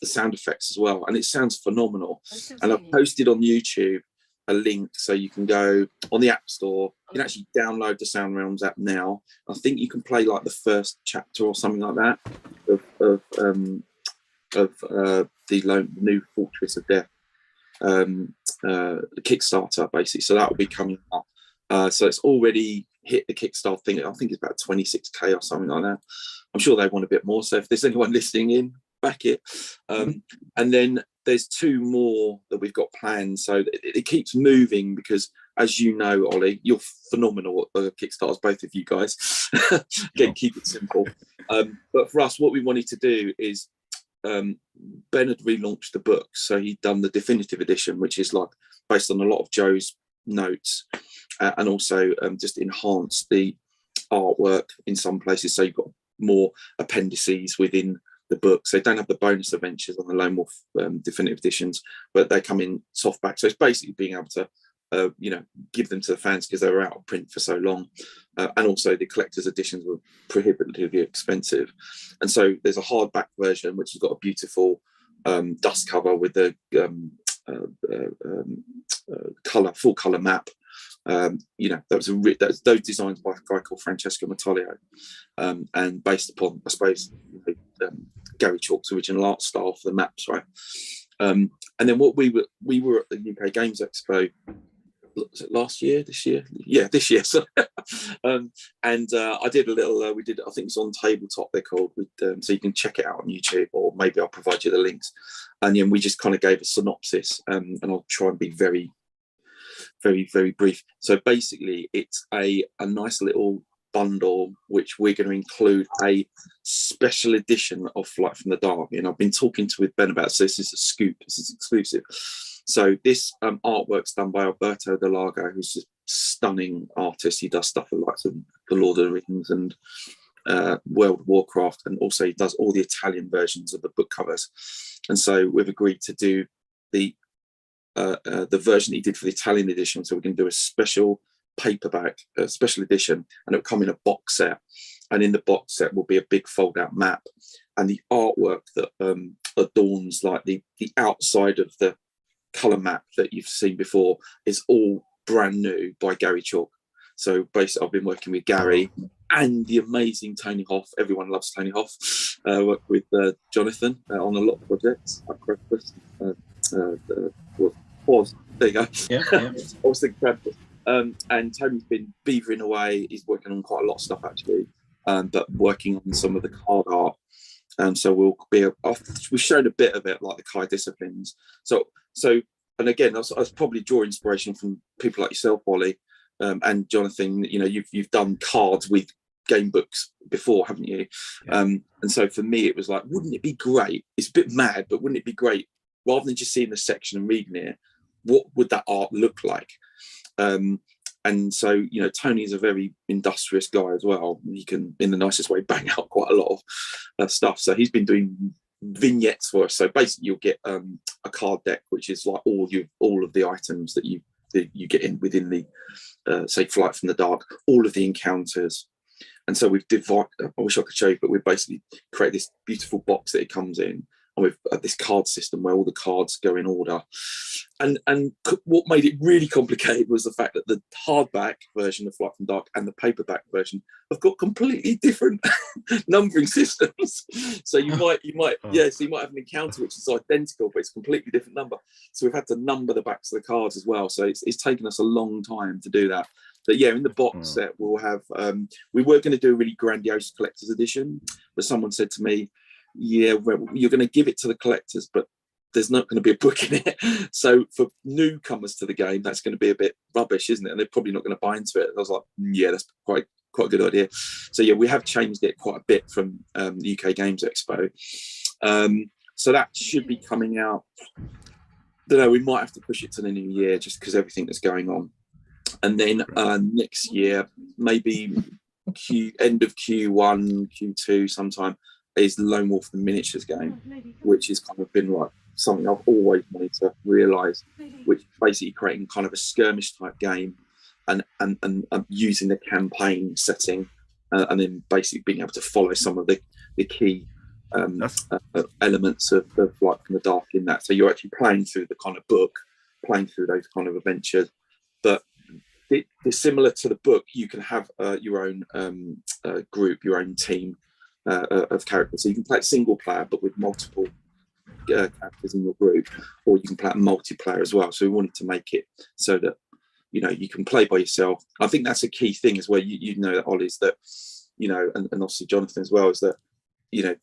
sound effects as well, and it sounds phenomenal. And I've posted on YouTube a link so you can go on the App Store. You can actually download the Sound Realms app now. I think you can play like the first chapter or something like that of the new Fortress of Death Kickstarter, basically. So that will be coming up. So it's already hit the Kickstarter thing. I think it's about 26k or something like that. I'm sure they want a bit more. So if there's anyone listening in, back it. And then there's two more that we've got planned. So it keeps moving because, as you know, Ollie, you're phenomenal at Kickstarters, both of you guys. Again, keep it simple. But for us, what we wanted to do is Ben had relaunched the book. So he'd done the definitive edition, which is like based on a lot of Joe's notes, and also just enhanced the artwork in some places. So you've got more appendices within the book. So they don't have the bonus adventures on the Lone Wolf definitive editions, but they come in softback. So it's basically being able to give them to the fans because they were out of print for so long, and also the collector's editions were prohibitively expensive. And so there's a hardback version which has got a beautiful dust cover with the full color map. Those designs by a guy called Francesco Mattaglio, and based upon, I suppose, Gary Chalk's original art style for the maps, right? And then what we were at the UK Games Expo. Was it last year? This year? Yeah, this year. So, I did a little. We did. I think it's on Tabletop. They're called. So you can check it out on YouTube, or maybe I'll provide you the links. And then we just kind of gave a synopsis, and I'll try and be very, very, very brief. So basically, it's a nice little bundle which we're going to include a special edition of Flight from the Dark. And I've been talking with Ben about. So this is a scoop. This is exclusive. So this artwork's done by Alberto Del Lago, who's a stunning artist. He does stuff like The Lord of the Rings and World of Warcraft, and also he does all the Italian versions of the book covers. And so we've agreed to do the version he did for the Italian edition. So we're going to do a special paperback, a special edition, and it'll come in a box set. And in the box set will be a big fold-out map, and the artwork that adorns like the outside of the colour map that you've seen before is all brand new by Gary Chalk. So basically I've been working with Gary and the amazing Tony Hoff. Everyone loves Tony Hoff. Worked with Jonathan on a lot of projects like Crepus. There you go. Yeah. I was thinking Crepus. And Tony's been beavering away. He's working on quite a lot of stuff actually, but working on some of the card art. So we've shown a bit of it, like the Kai disciplines. So, and again, I was probably draw inspiration from people like yourself, Wally, and Jonathan. You've done cards with game books before, haven't you? Yeah. And so for me, it was like, wouldn't it be great? It's a bit mad, but wouldn't it be great, rather than just seeing the section and reading it, what would that art look like? And so, Tony is a very industrious guy as well. He can, in the nicest way, bang out quite a lot of stuff. So he's been doing vignettes for us. So basically, you'll get a card deck, which is like all of the items that you get in within the say Flight from the Dark, all of the encounters. And so we've divided. I wish I could show you, but we've basically created this beautiful box that it comes in. And we've this card system where all the cards go in order. And what made it really complicated was the fact that the hardback version of Flight from Dark and the paperback version have got completely different numbering systems. So you might have an encounter which is identical, but it's a completely different number. So we've had to number the backs of the cards as well. So it's taken us a long time to do that. But yeah, in the box set we'll have. We were going to do a really grandiose collector's edition, but someone said to me, yeah, well, you're going to give it to the collectors, but there's not going to be a book in it. So for newcomers to the game, that's going to be a bit rubbish, isn't it? And they're probably not going to buy into it. I was like, yeah, that's quite a good idea. So yeah, we have changed it quite a bit from the UK Games Expo. So that should be coming out. Don't know, we might have to push it to the new year just because everything that's going on. And then next year, maybe end of Q1, Q2 sometime, is the Lone Wolf the Miniatures game, which has kind of been like something I've always wanted to realise, which is basically creating kind of a skirmish type game and using the campaign setting and then basically being able to follow some of the key elements of Flight from the Dark in that. So you're actually playing through the kind of book, playing through those kind of adventures, but similar to the book, you can have your own group, your own team of characters. So you can play it single player, but with multiple characters in your group, or you can play it multiplayer as well. So we wanted to make it so that you can play by yourself. I think that's a key thing as well. You know that, Ollie, is that and obviously Jonathan as well, is that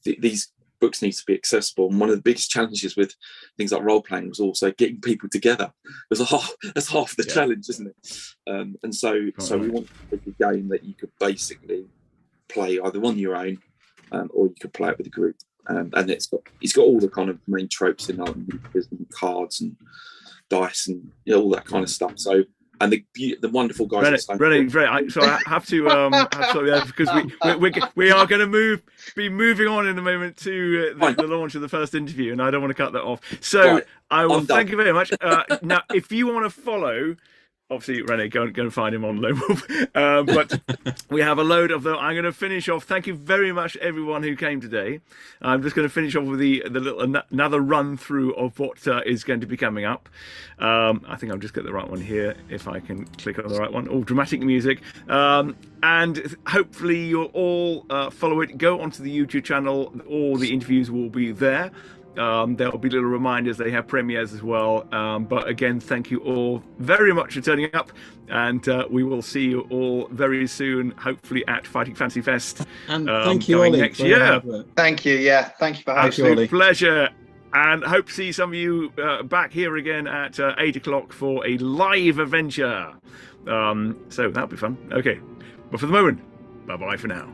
these books need to be accessible. And one of the biggest challenges with things like role playing was also getting people together. That's half the challenge, isn't it? And so we want to make a game that you could basically play either on your own, or you could play it with a group. And it's got all the kind of main tropes in like cards and dice and all that kind of stuff. So, and the wonderful guys. Brennan, so I have to because we are going to be moving on in a moment to the launch of the first interview, and I don't want to cut that off. So I will thank you very much. Now, if you want to follow obviously, Rene, go and find him on Lone Wolf. But we have a load of them. I'm going to finish off. Thank you very much, everyone who came today. I'm just going to finish off with the little another run through of what is going to be coming up. I think I'll just get the right one here if I can click on the right one. Oh, dramatic music. And hopefully you'll all follow it. Go onto the YouTube channel. All the interviews will be there. There'll be little reminders. They have premieres as well. But again, thank you all very much for turning up, and we will see you all very soon, hopefully at Fighting Fantasy Fest. And thank you, coming Ollie, next for your year. hard work. Thank you. Yeah, thank you for hosting. Absolute pleasure. And hope to see some of you back here again at 8 o'clock for a live adventure. So that'll be fun. Okay, but for the moment, bye bye for now.